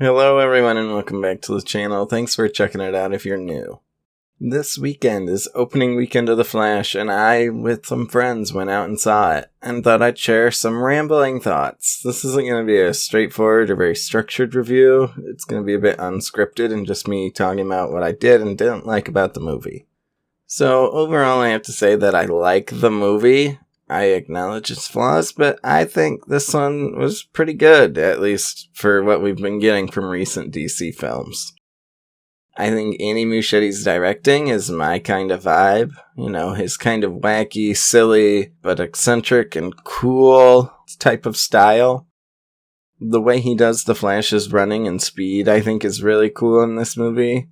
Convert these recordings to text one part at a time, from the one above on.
Hello everyone and welcome back to the channel. Thanks for checking it out if you're new. This weekend is opening weekend of The Flash, and I, with some friends, went out and saw it, and thought I'd share some rambling thoughts. This isn't going to be a straightforward or very structured review. It's going to be a bit unscripted and just me talking about what I did and didn't like about the movie. So overall I have to say that I like the movie. I acknowledge its flaws, but I think this one was pretty good, at least for what we've been getting from recent DC films. I think Andy Muschietti's directing is my kind of vibe. You know, his kind of wacky, silly, but eccentric and cool type of style. The way he does the Flash's running and speed, I think, is really cool in this movie.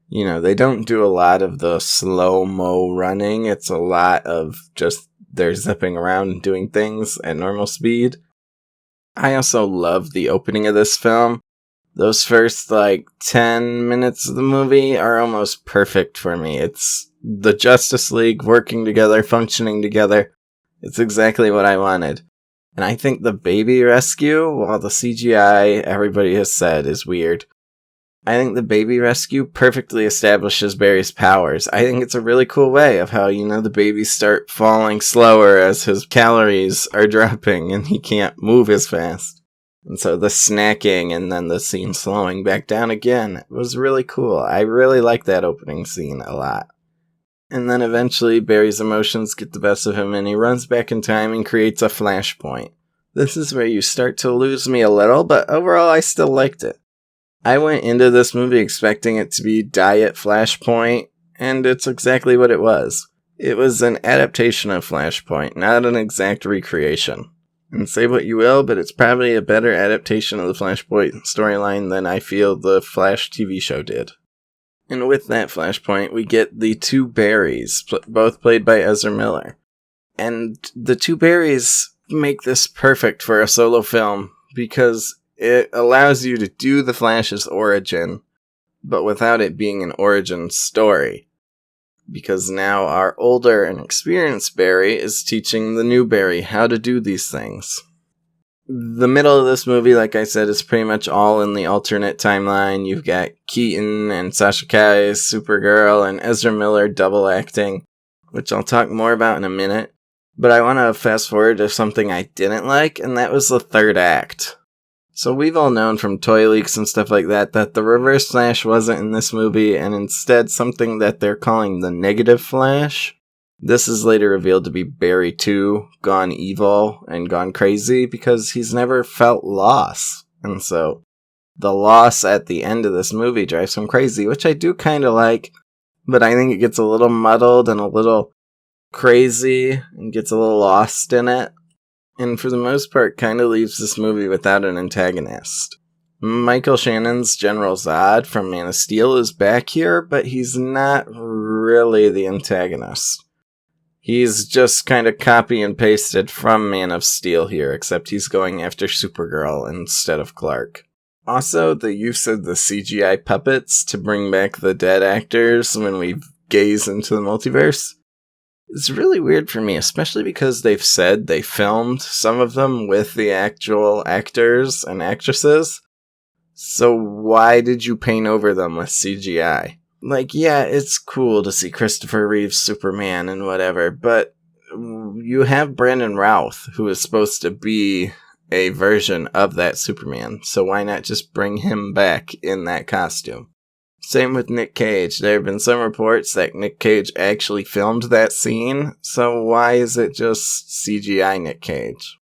You know, they don't do a lot of the slow-mo running. It's a lot of just they're zipping around and doing things at normal speed. I also love the opening of this film. Those first, 10 minutes of the movie are almost perfect for me. It's the Justice League working together, functioning together. It's exactly what I wanted. And I think the baby rescue, while the CGI, everybody has said, is weird, I think the baby rescue perfectly establishes Barry's powers. I think it's a really cool way of how, the babies start falling slower as his calories are dropping and he can't move as fast. And so the snacking and then the scene slowing back down again was really cool. I really like that opening scene a lot. And then eventually Barry's emotions get the best of him and he runs back in time and creates a flashpoint. This is where you start to lose me a little, but overall I still liked it. I went into this movie expecting it to be Diet Flashpoint, and it's exactly what it was. It was an adaptation of Flashpoint, not an exact recreation. And say what you will, but it's probably a better adaptation of the Flashpoint storyline than I feel the Flash TV show did. And with that Flashpoint, we get the two Barrys, both played by Ezra Miller. And the two Barrys make this perfect for a solo film, because it allows you to do the Flash's origin, but without it being an origin story. Because now our older and experienced Barry is teaching the new Barry how to do these things. The middle of this movie, like I said, is pretty much all in the alternate timeline. You've got Keaton and Sasha, Supergirl, and Ezra Miller double acting, which I'll talk more about in a minute. But I want to fast forward to something I didn't like, and that was the third act. So we've all known from toy leaks and stuff like that the Reverse Flash wasn't in this movie, and instead something that they're calling the Negative Flash. This is later revealed to be Barry 2, gone evil and gone crazy, because he's never felt loss. And so the loss at the end of this movie drives him crazy, which I do kind of like, but I think it gets a little muddled and a little crazy and gets a little lost in it. And for the most part, kind of leaves this movie without an antagonist. Michael Shannon's General Zod from Man of Steel is back here, but he's not really the antagonist. He's just kind of copy and pasted from Man of Steel here, except he's going after Supergirl instead of Clark. Also, the use of the CGI puppets to bring back the dead actors when we gaze into the multiverse. It's really weird for me, especially because they've said they filmed some of them with the actual actors and actresses. So why did you paint over them with CGI? Yeah, it's cool to see Christopher Reeve's Superman and whatever, but you have Brandon Routh, who is supposed to be a version of that Superman, so why not just bring him back in that costume? Same with Nick Cage. There have been some reports that Nick Cage actually filmed that scene, so why is it just CGI Nick Cage?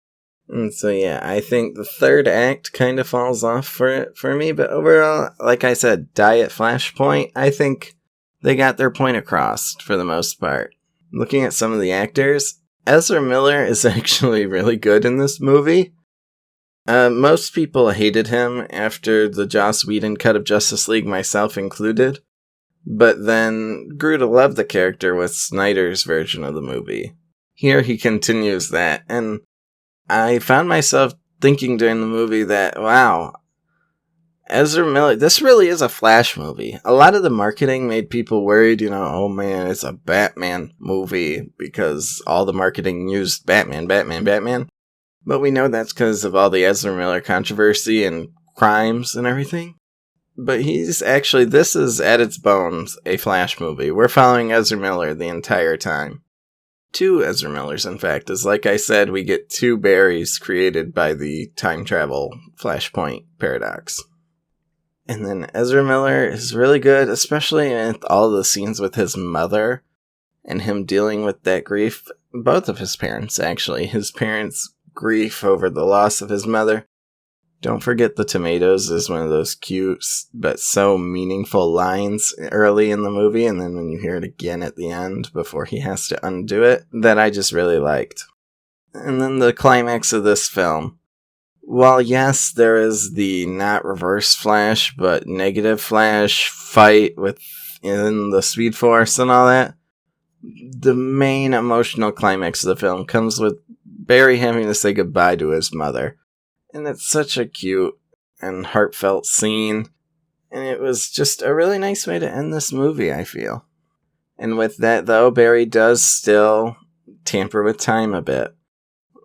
And so yeah, I think the third act kind of falls off for me, but overall, like I said, Diet Flashpoint, I think they got their point across for the most part. Looking at some of the actors, Ezra Miller is actually really good in this movie. Most people hated him after the Joss Whedon cut of Justice League, myself included, but then grew to love the character with Snyder's version of the movie. Here he continues that, and I found myself thinking during the movie that, wow, Ezra Miller, this really is a Flash movie. A lot of the marketing made people worried, oh man, it's a Batman movie, because all the marketing used Batman. But we know that's because of all the Ezra Miller controversy and crimes and everything. But this is at its bones a Flash movie. We're following Ezra Miller the entire time. 2 Ezra Millers, in fact, as like I said, we get 2 Barrys created by the time travel Flashpoint paradox. And then Ezra Miller is really good, especially with all the scenes with his mother and him dealing with that grief. Both of his parents, actually. His parents' grief over the loss of his mother. Don't forget the tomatoes is one of those cute but so meaningful lines early in the movie, and then when you hear it again at the end before he has to undo it, that I just really liked. And then the climax of this film. While yes, there is the not reverse Flash, but negative Flash fight within the Speed Force and all that, the main emotional climax of the film comes with Barry having to say goodbye to his mother. And it's such a cute and heartfelt scene. And it was just a really nice way to end this movie, I feel. And with that, though, Barry does still tamper with time a bit,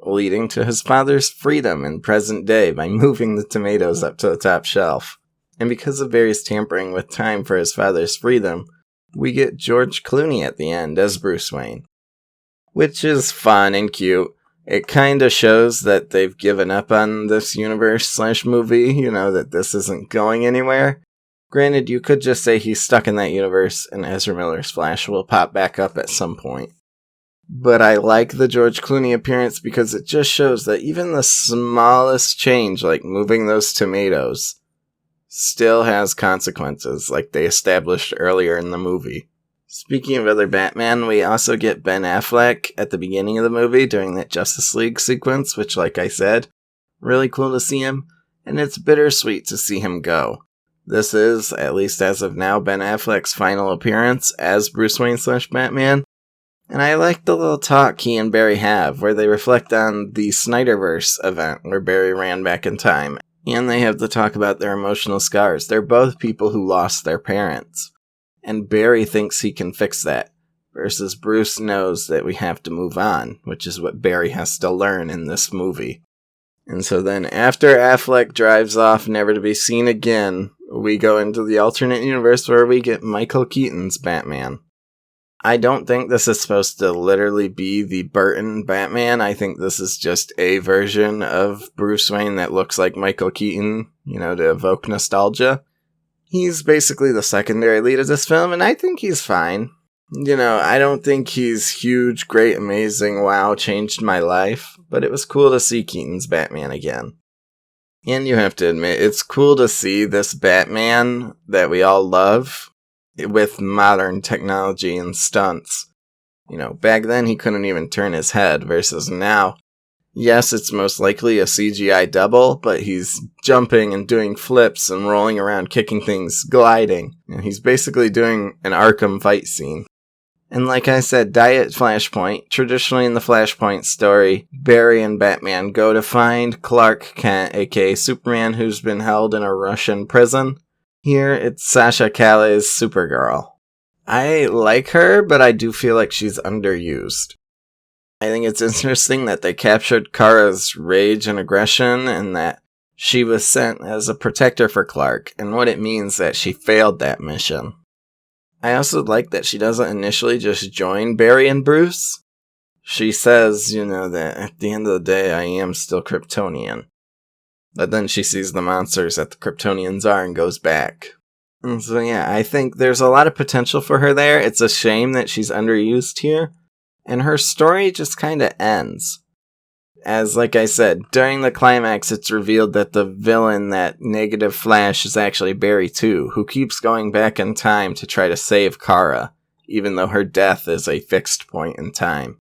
leading to his father's freedom in present day by moving the tomatoes up to the top shelf. And because of Barry's tampering with time for his father's freedom, we get George Clooney at the end as Bruce Wayne. Which is fun and cute. It kind of shows that they've given up on this universe/movie, that this isn't going anywhere. Granted, you could just say he's stuck in that universe and Ezra Miller's Flash will pop back up at some point. But I like the George Clooney appearance because it just shows that even the smallest change, like moving those tomatoes, still has consequences, like they established earlier in the movie. Speaking of other Batman, we also get Ben Affleck at the beginning of the movie during that Justice League sequence, which, like I said, really cool to see him, and it's bittersweet to see him go. This is, at least as of now, Ben Affleck's final appearance as Bruce Wayne/Batman, and I like the little talk he and Barry have, where they reflect on the Snyderverse event where Barry ran back in time, and they have the talk about their emotional scars. They're both people who lost their parents. And Barry thinks he can fix that, versus Bruce knows that we have to move on, which is what Barry has to learn in this movie. And so then after Affleck drives off never to be seen again, we go into the alternate universe where we get Michael Keaton's Batman. I don't think this is supposed to literally be the Burton Batman. I think this is just a version of Bruce Wayne that looks like Michael Keaton, to evoke nostalgia. He's basically the secondary lead of this film, and I think he's fine. I don't think he's huge, great, amazing, wow, changed my life, but it was cool to see Keaton's Batman again. And you have to admit, it's cool to see this Batman that we all love with modern technology and stunts. Back then he couldn't even turn his head, versus now, yes, it's most likely a CGI double, but he's jumping and doing flips and rolling around, kicking things, gliding. And he's basically doing an Arkham fight scene. And like I said, Diet Flashpoint. Traditionally in the Flashpoint story, Barry and Batman go to find Clark Kent, aka Superman, who's been held in a Russian prison. Here, it's Sasha Cali'S Supergirl. I like her, but I do feel like she's underused. I think it's interesting that they captured Kara's rage and aggression, and that she was sent as a protector for Clark, and what it means that she failed that mission. I also like that she doesn't initially just join Barry and Bruce. She says, that at the end of the day, I am still Kryptonian. But then she sees the monsters that the Kryptonians are and goes back. And so yeah, I think there's a lot of potential for her there. It's a shame that she's underused here. And her story just kind of ends. As, like I said, during the climax, it's revealed that the villain, that negative Flash, is actually Barry too, who keeps going back in time to try to save Kara, even though her death is a fixed point in time.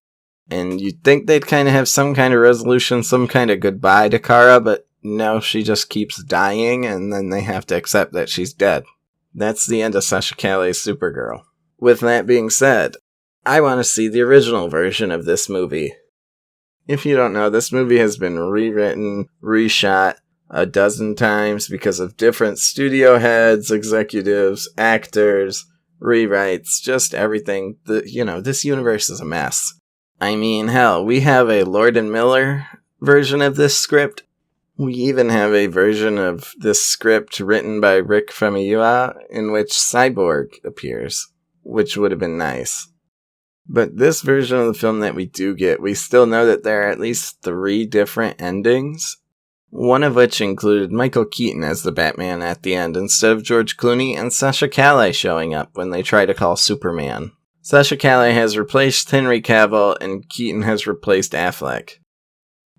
And you'd think they'd kind of have some kind of resolution, some kind of goodbye to Kara, but no, she just keeps dying, and then they have to accept that she's dead. That's the end of Sasha Cali's Supergirl. With that being said, I want to see the original version of this movie. If you don't know, this movie has been rewritten, reshot a dozen times because of different studio heads, executives, actors, rewrites, just everything. This universe is a mess. I mean, hell, we have a Lord and Miller version of this script. We even have a version of this script written by Rick Famuyiwa in which Cyborg appears, which would have been nice. But this version of the film that we do get, we still know that there are at least 3 different endings, one of which included Michael Keaton as the Batman at the end instead of George Clooney, and Sasha Cali'S showing up when they try to call Superman. Sasha Cali'S has replaced Henry Cavill, and Keaton has replaced Affleck.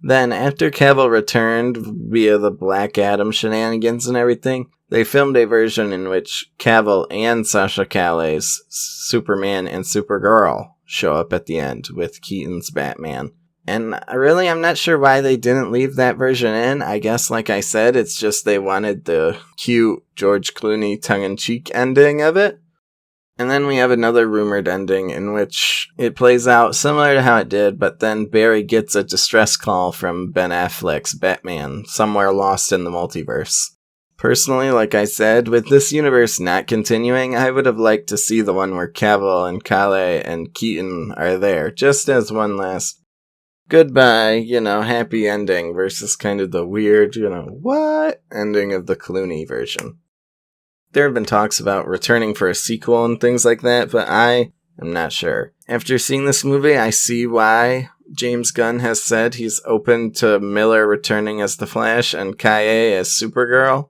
Then, after Cavill returned via the Black Adam shenanigans and everything, they filmed a version in which Cavill and Sasha Cali'S, Superman and Supergirl, show up at the end with Keaton's Batman. And I'm not sure why they didn't leave that version in. I guess, like I said, it's just they wanted the cute George Clooney tongue-in-cheek ending of it. And then we have another rumored ending in which it plays out similar to how it did, but then Barry gets a distress call from Ben Affleck's Batman, somewhere lost in the multiverse. Personally, like I said, with this universe not continuing, I would have liked to see the one where Cavill and Cali'S and Keaton are there, just as one last goodbye, happy ending versus kind of the weird, what ending of the Clooney version. There have been talks about returning for a sequel and things like that, but I am not sure. After seeing this movie, I see why James Gunn has said he's open to Miller returning as the Flash and Kaye as Supergirl,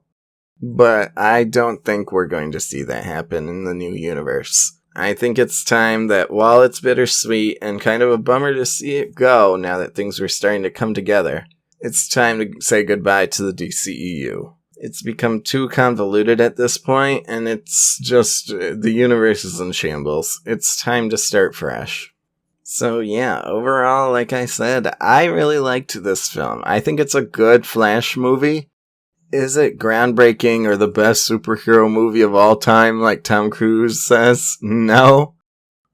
but I don't think we're going to see that happen in the new universe. I think it's time that while it's bittersweet and kind of a bummer to see it go now that things were starting to come together, it's time to say goodbye to the DCEU. It's become too convoluted at this point, and it's just, the universe is in shambles. It's time to start fresh. So yeah, overall, like I said, I really liked this film. I think it's a good Flash movie. Is it groundbreaking or the best superhero movie of all time, like Tom Cruise says? No.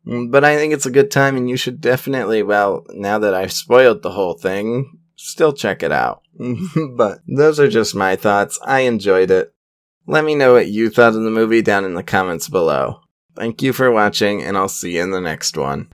But I think it's a good time, and you should definitely, now that I've spoiled the whole thing, still check it out. But those are just my thoughts. I enjoyed it. Let me know what you thought of the movie down in the comments below. Thank you for watching, and I'll see you in the next one.